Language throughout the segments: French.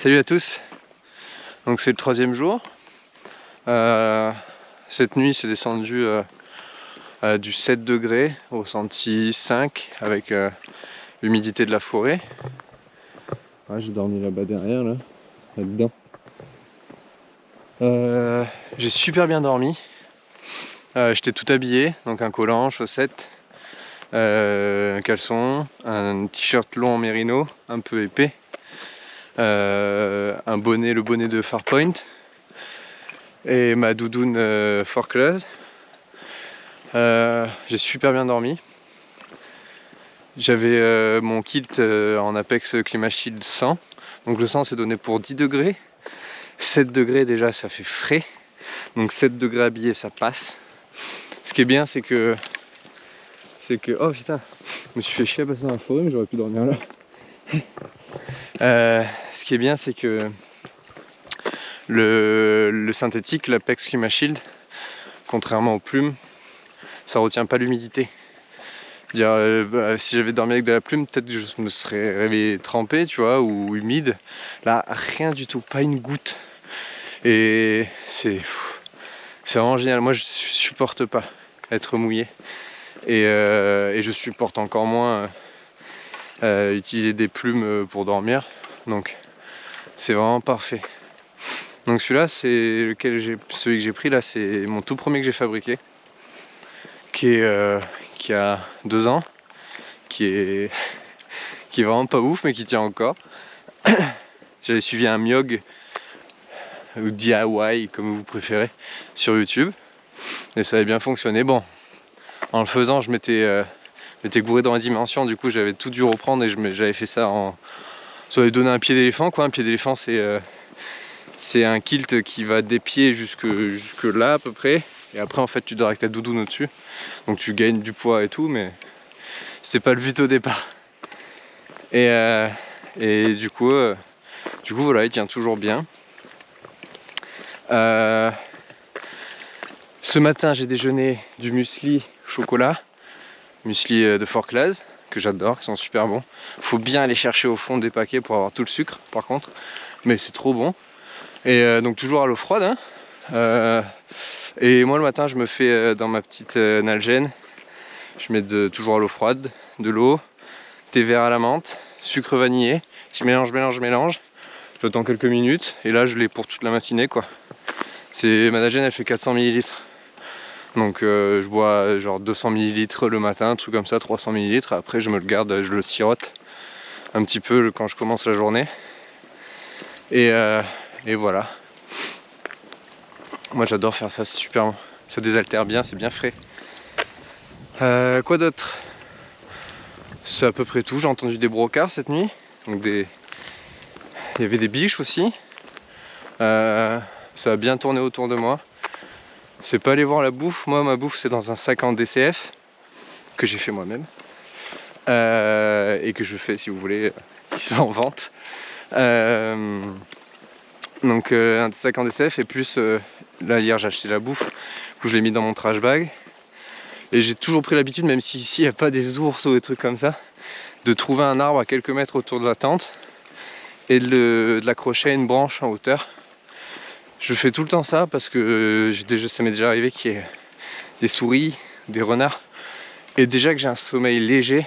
Salut à tous, donc c'est le 3e jour. Cette nuit c'est descendu du 7 degrés au ressenti 5 avec l'humidité de la forêt. Ouais, j'ai dormi là-bas derrière, là-dedans. J'ai super bien dormi. J'étais tout habillé, donc un collant, chaussettes, un caleçon, un t-shirt long en mérino, un peu épais. Un bonnet, le bonnet de Farpoint et ma doudoune Forclaz. J'ai super bien dormi. J'avais mon kit en Apex Climashield 100, donc le 100 c'est donné pour 10 degrés. 7 degrés déjà ça fait frais, donc 7 degrés habillé ça passe. Ce qui est bien c'est que oh putain, je me suis fait chier à passer dans la forêt mais j'aurais pu dormir là. Ce qui est bien c'est que le synthétique, l'Apex Climashield, contrairement aux plumes, ça retient pas l'humidité. Si j'avais dormi avec de la plume, peut-être que je me serais réveillé trempé, tu vois, ou humide. Là, rien du tout, pas une goutte. Et c'est vraiment génial. Moi, je supporte pas être mouillé. Et je supporte encore moins utiliser des plumes pour dormir. Donc, c'est vraiment parfait. Donc celui-là, celui que j'ai pris là, c'est mon tout premier que j'ai fabriqué, qui a 2 ans, qui est vraiment pas ouf, mais qui tient encore. J'avais suivi un Miog ou DIY comme vous préférez sur YouTube, et ça avait bien fonctionné. Bon, en le faisant, je m'étais gouré dans la dimension, du coup j'avais tout dû reprendre et j'avais fait ça en. Ça avait donné un pied d'éléphant, quoi. Un pied d'éléphant, c'est un kilt qui va des pieds jusque là à peu près, et après en fait tu dors avec ta doudoune au-dessus, donc tu gagnes du poids et tout, mais c'était pas le but au départ. Et du coup voilà, il tient toujours bien. Ce matin j'ai déjeuné du muesli chocolat, muesli de Forclaz, que j'adore, qui sont super bons. Faut bien aller chercher au fond des paquets pour avoir tout le sucre par contre, mais c'est trop bon. Et donc toujours à l'eau froide, hein. Et moi le matin je me fais dans ma petite Nalgene, je mets toujours à l'eau froide, de l'eau, thé vert à la menthe, sucre vanillé, je mélange, j'attends quelques minutes et là je l'ai pour toute la matinée, quoi. Ma Nalgene elle fait 400 ml, donc je bois genre 200 ml le matin, un truc comme ça, 300 ml, après je me le garde, je le sirote un petit peu quand je commence la journée. Et voilà. Moi j'adore faire ça, c'est super bon. Ça désaltère bien, c'est bien frais. Quoi d'autre? C'est à peu près tout. J'ai entendu des brocards cette nuit. Donc il y avait des biches aussi. Ça a bien tourné autour de moi. C'est pas aller voir la bouffe. Moi ma bouffe c'est dans un sac en DCF que j'ai fait moi-même. Et que je fais si vous voulez, qui sont en vente. Donc un sac en DCF et plus là hier j'ai acheté la bouffe, du coup je l'ai mis dans mon trash bag. Et j'ai toujours pris l'habitude, même si ici il n'y a pas des ours ou des trucs comme ça, de trouver un arbre à quelques mètres autour de la tente et de l'accrocher à une branche en hauteur. Je fais tout le temps ça parce que ça m'est déjà arrivé qu'il y ait des souris, des renards, et déjà que j'ai un sommeil léger,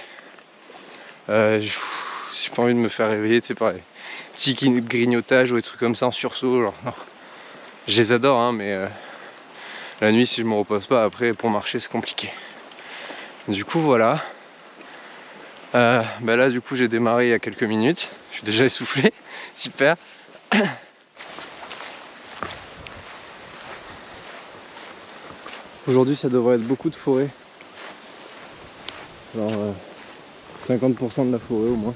j'ai pas envie de me faire réveiller, tu sais, par les petits grignotages ou des trucs comme ça en sursaut, genre. Non. Je les adore, hein, mais la nuit si je me repose pas après pour marcher c'est compliqué. Du coup voilà. Là du coup j'ai démarré il y a quelques minutes. Je suis déjà essoufflé. Super. Aujourd'hui ça devrait être beaucoup de forêt. Alors 50% de la forêt au moins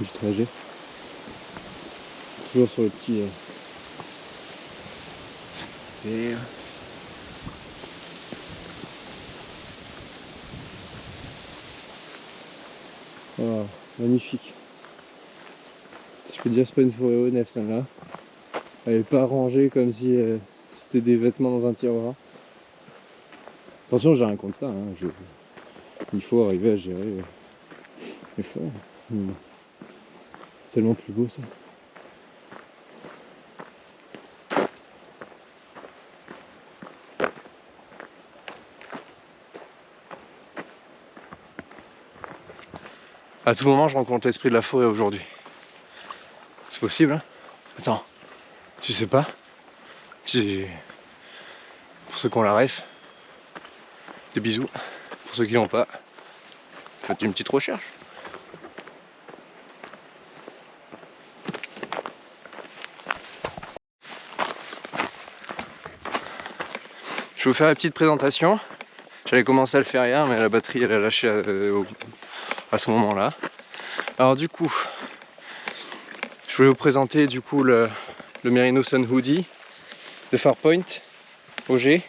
du trajet. Toujours sur le petit verre. Voilà, magnifique. Je peux dire c'est pas une forêt honnête celle-là. Elle est pas rangée comme si c'était des vêtements dans un tiroir. Attention, j'ai rien contre ça, hein. Il faut arriver à gérer les forêts. C'est tellement plus beau ça. À tout moment, je rencontre l'esprit de la forêt aujourd'hui. C'est possible, hein? Attends, tu sais pas? Pour ceux qui ont la ref, des bisous. Pour ceux qui l'ont pas, faites une petite recherche. Je vais vous faire la petite présentation. J'avais commencé à le faire hier, mais la batterie elle a lâché à ce moment-là. Alors du coup, je voulais vous présenter du coup le Merino Sun Hoodie de Farpoint OG.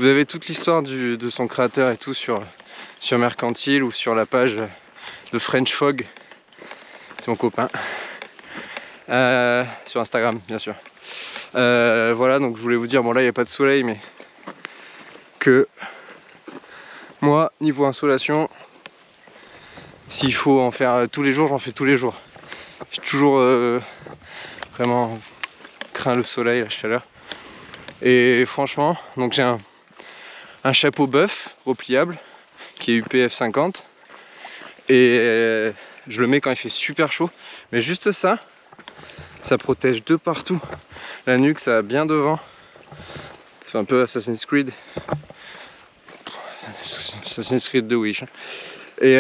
Vous avez toute l'histoire de son créateur et tout sur Mercantile ou sur la page de French Fog. C'est mon copain. Sur Instagram, bien sûr. Voilà, donc je voulais vous dire, bon là il n'y a pas de soleil, mais que moi, niveau insolation, s'il faut en faire tous les jours, j'en fais tous les jours. J'ai toujours vraiment craint le soleil, la chaleur. Et franchement, donc j'ai un chapeau bœuf repliable qui est UPF 50 et je le mets quand il fait super chaud, mais juste ça protège de partout. La nuque, ça va bien devant. C'est un peu Assassin's Creed. Assassin's Creed de Wish. Et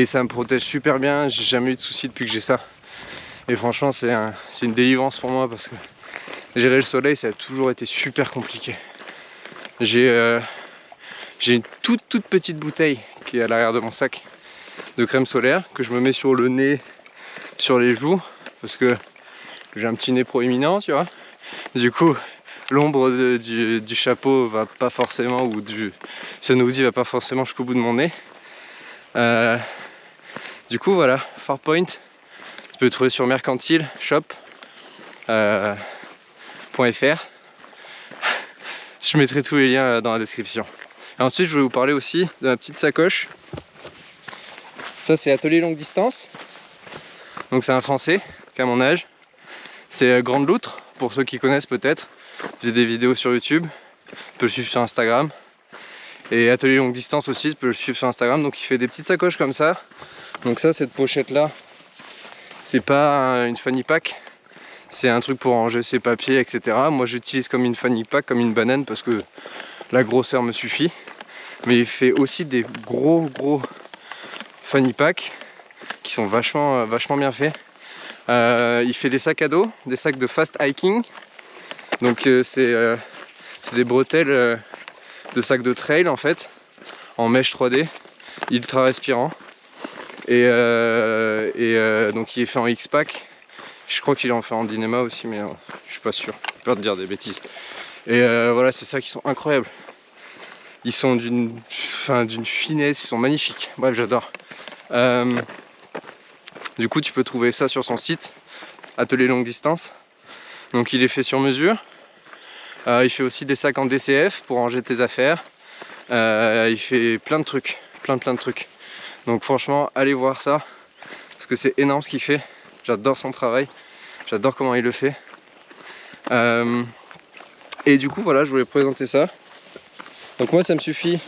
ça me protège super bien. J'ai jamais eu de soucis depuis que j'ai ça. Et franchement, c'est une délivrance pour moi parce que gérer le soleil, ça a toujours été super compliqué. J'ai une toute petite bouteille qui est à l'arrière de mon sac de crème solaire que je me mets sur le nez, sur les joues, parce que j'ai un petit nez proéminent, tu vois. Du coup, l'ombre du chapeau va pas forcément, ou du Sun Hoodie va pas forcément jusqu'au bout de mon nez. Du coup, voilà, Farpoint, tu peux le trouver sur Mercantile Shop. .fr. Je mettrai tous les liens dans la description. Et ensuite, je voulais vous parler aussi de ma petite sacoche. Ça, c'est Atelier Longue Distance. Donc, c'est un Français qui a mon âge. C'est Grande Loutre, pour ceux qui connaissent peut-être. J'ai des vidéos sur YouTube. Tu peux le suivre sur Instagram. Et Atelier Longue Distance aussi, tu peux le suivre sur Instagram. Donc, il fait des petites sacoches comme ça. Donc, ça, cette pochette-là, c'est pas une fanny pack. C'est un truc pour ranger ses papiers, etc. Moi j'utilise comme une fanny pack, comme une banane, parce que la grosseur me suffit. Mais il fait aussi des gros fanny pack qui sont vachement bien faits. Il fait des sacs à dos, des sacs de fast hiking. Donc c'est des bretelles de sacs de trail en fait, en mèche 3D, ultra respirant. Et donc il est fait en X-Pack. Je crois qu'il est en fait en Dynéma aussi, mais je suis pas sûr. J'ai peur de dire des bêtises. Et voilà, c'est ça qui sont incroyables. Ils sont d'une finesse, ils sont magnifiques. Bref, j'adore. Du coup, tu peux trouver ça sur son site, Atelier Longue Distance. Donc, il est fait sur mesure. Il fait aussi des sacs en DCF pour ranger tes affaires. Il fait plein de trucs, plein de trucs. Donc, franchement, allez voir ça parce que c'est énorme ce qu'il fait. J'adore son travail, j'adore comment il le fait. Et du coup, voilà, je voulais présenter ça. Donc moi, ça me suffit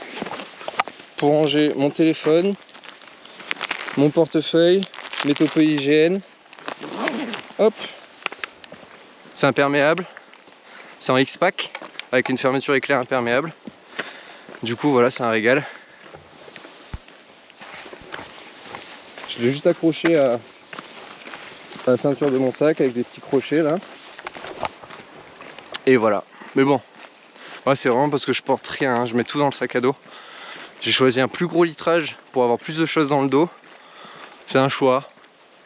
pour ranger mon téléphone, mon portefeuille, mes topos hygiène. Hop, c'est imperméable, c'est en X-Pack avec une fermeture éclair imperméable. Du coup, voilà, c'est un régal. Je l'ai juste accroché à la ceinture de mon sac avec des petits crochets là. Et voilà. Mais bon, ouais, c'est vraiment parce que je porte rien, hein. Je mets tout dans le sac à dos. J'ai choisi un plus gros litrage pour avoir plus de choses dans le dos. C'est un choix.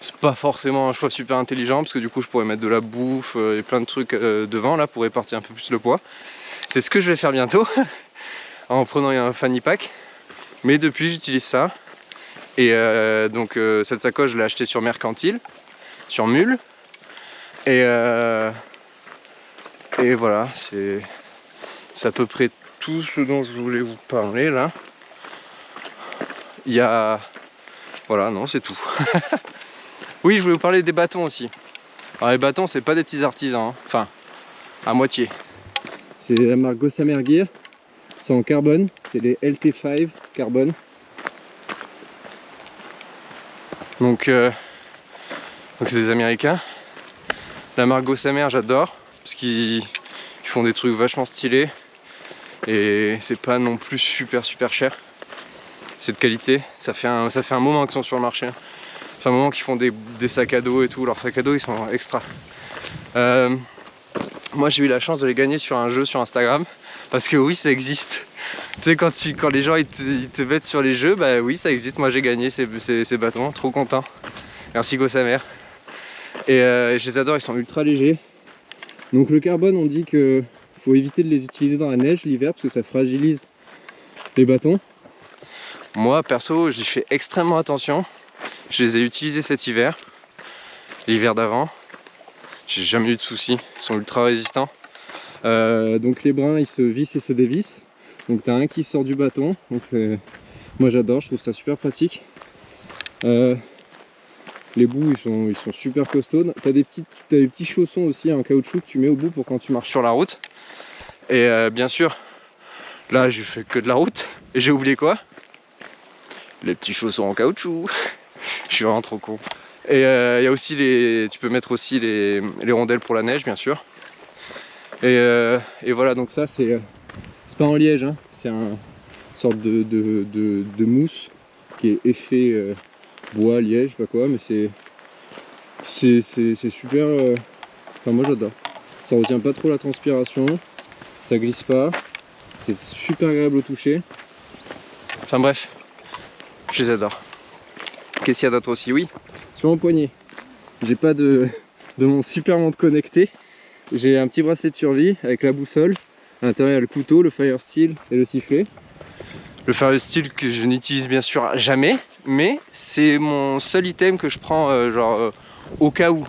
C'est pas forcément un choix super intelligent parce que du coup je pourrais mettre de la bouffe et plein de trucs devant là pour répartir un peu plus le poids. C'est ce que je vais faire bientôt en prenant un fanny pack. Mais depuis j'utilise ça. Et donc cette sacoche je l'ai achetée sur Mercantile, sur Mule. Et voilà, c'est à peu près tout ce dont je voulais vous parler là. Il y a... Voilà, non, c'est tout. Oui, je voulais vous parler des bâtons aussi. Alors les bâtons, c'est pas des petits artisans, hein. Enfin, à moitié. C'est la marque Gossamer Gear. sont en carbone, c'est les LT5 carbone. Donc c'est des Américains. La marque Gossamer, j'adore, parce qu'ils font des trucs vachement stylés et c'est pas non plus super cher. C'est de qualité, ça fait un moment qu'ils sont sur le marché. Ça fait un moment qu'ils font des sacs à dos et tout, leurs sacs à dos ils sont extra. Moi j'ai eu la chance de les gagner sur un jeu sur Instagram, parce que oui ça existe. Tu sais quand les gens ils te mettent sur les jeux, bah oui ça existe, moi j'ai gagné ces bâtons, trop content. Merci Gossamer. Et je les adore, ils sont ultra légers. Donc le carbone, on dit que faut éviter de les utiliser dans la neige l'hiver parce que ça fragilise les bâtons. Moi perso j'y fais extrêmement attention. Je les ai utilisés cet hiver, l'hiver d'avant. J'ai jamais eu de soucis, ils sont ultra résistants. Donc les brins ils se vissent et se dévissent. Donc tu as un qui sort du bâton. Donc moi j'adore, je trouve ça super pratique. Les bouts ils sont super costauds. T'as des petits chaussons aussi en caoutchouc que tu mets au bout pour quand tu marches sur la route. Et bien sûr, là je fais que de la route. Et j'ai oublié quoi? Les petits chaussons en caoutchouc. Je suis vraiment trop con. Et il y a aussi tu peux mettre aussi les rondelles pour la neige bien sûr. Et voilà, donc ça c'est pas en liège, hein. C'est une sorte de mousse qui est effet bois, liège, je sais pas quoi, mais c'est super. Enfin moi j'adore. Ça retient pas trop la transpiration, ça glisse pas, c'est super agréable au toucher. Enfin bref, je les adore. Qu'est-ce qu'il y a d'autre aussi? Oui, sur mon poignet, j'ai pas de mon super montre connecté. J'ai un petit bracelet de survie avec la boussole. À l'intérieur, il y a le couteau, le fire steel et le sifflet. Le fire steel que je n'utilise bien sûr jamais, mais c'est mon seul item que je prends au cas où.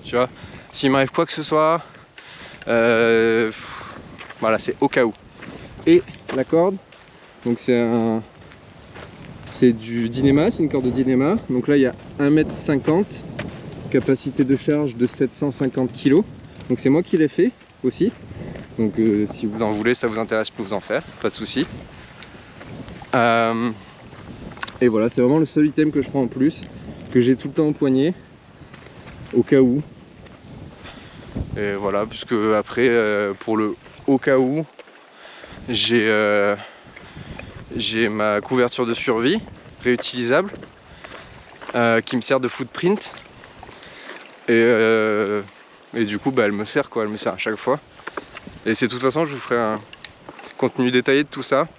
Tu vois, s'il m'arrive quoi que ce soit, voilà, c'est au cas où. Et la corde, donc c'est du Dyneema, c'est une corde de Dyneema. Donc là, il y a 1,50 m, capacité de charge de 750 kg. Donc c'est moi qui l'ai fait aussi. Donc si vous en voulez, ça vous intéresse, je peux vous en faire, pas de souci. Et voilà, c'est vraiment le seul item que je prends en plus, que j'ai tout le temps au poignet, au cas où. Et voilà, puisque après, pour le au cas où, j'ai ma couverture de survie réutilisable qui me sert de footprint. Et du coup, bah, elle me sert quoi, elle me sert à chaque fois. Et c'est de toute façon, je vous ferai un contenu détaillé de tout ça,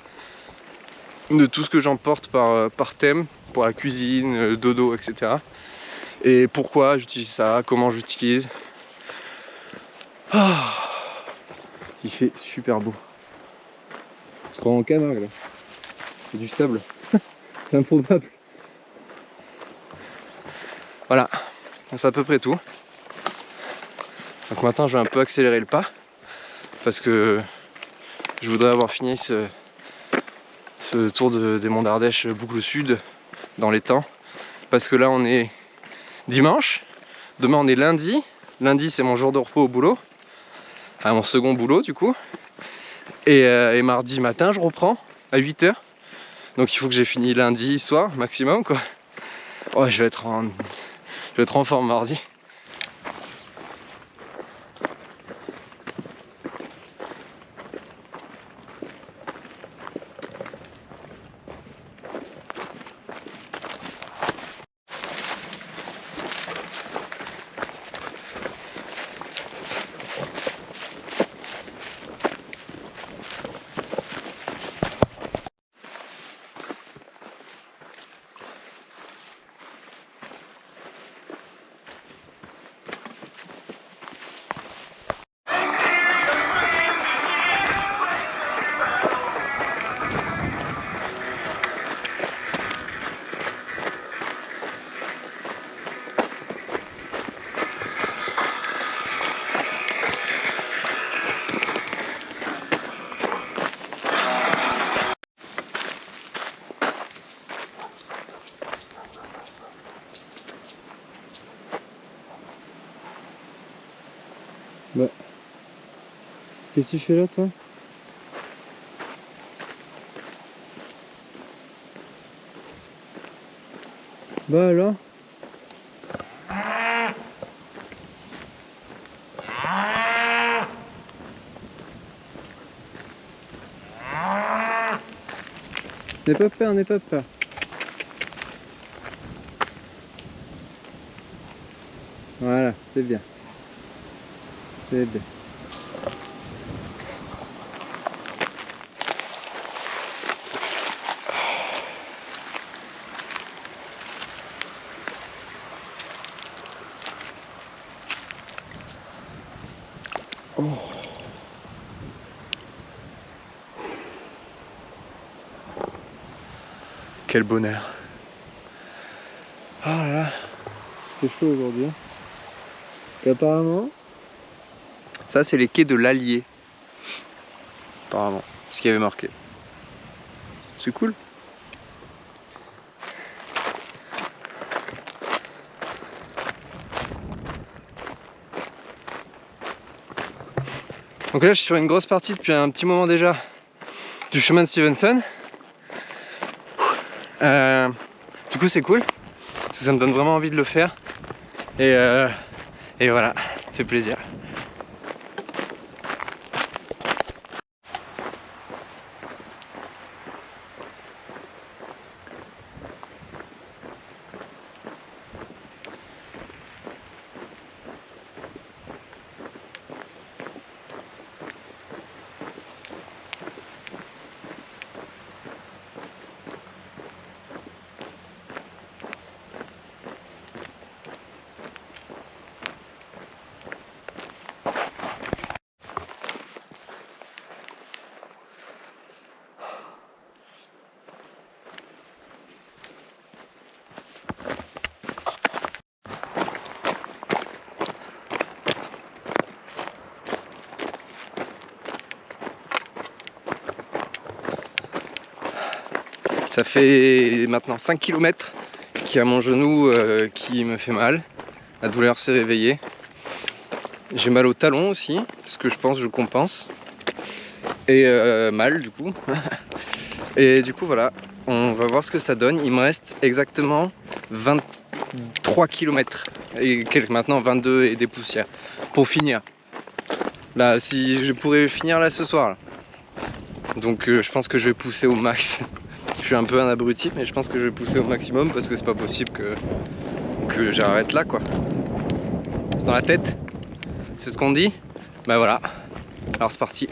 de tout ce que j'emporte par thème, pour la cuisine, dodo, etc. Et pourquoi j'utilise ça, comment j'utilise. Ah, il fait super beau. On se croit en Camargue là. C'est du sable. C'est improbable. Voilà, c'est à peu près tout. Donc maintenant je vais un peu accélérer le pas parce que je voudrais avoir fini ce tour des Monts d'Ardèche boucle sud dans les temps, parce que là on est dimanche, demain on est lundi. Lundi c'est mon jour de repos au boulot, à mon second boulot du coup, et mardi matin je reprends à 8 h, donc il faut que j'ai fini lundi soir maximum quoi. Ouais, je vais être en forme mardi. Bah, qu'est-ce que tu fais là toi? Bah alors? N'aie pas peur, n'aie pas peur. Voilà, c'est bien. C'est bien. Oh. Quel bonheur. Oh là là. C'est chaud aujourd'hui. Et apparemment, Ça, c'est les quais de l'Allier. Apparemment, ce qui avait marqué. C'est cool. Donc là, je suis sur une grosse partie depuis un petit moment déjà du chemin de Stevenson. Du coup, c'est cool parce que ça me donne vraiment envie de le faire. Et voilà, ça fait plaisir. Ça fait maintenant 5 km qu'il y a mon genou qui me fait mal. La douleur s'est réveillée. J'ai mal au talon aussi, parce que je pense que je compense. Et mal du coup. Et du coup voilà, on va voir ce que ça donne. Il me reste exactement 23 km. Et maintenant 22 et des poussières. Pour finir. Là, si je pourrais finir là ce soir. Là. Donc je pense que je vais pousser au max. Je suis un peu un abruti, mais je pense que je vais pousser au maximum parce que c'est pas possible que j'arrête là quoi. C'est dans la tête, c'est ce qu'on dit. Bah voilà, alors c'est parti.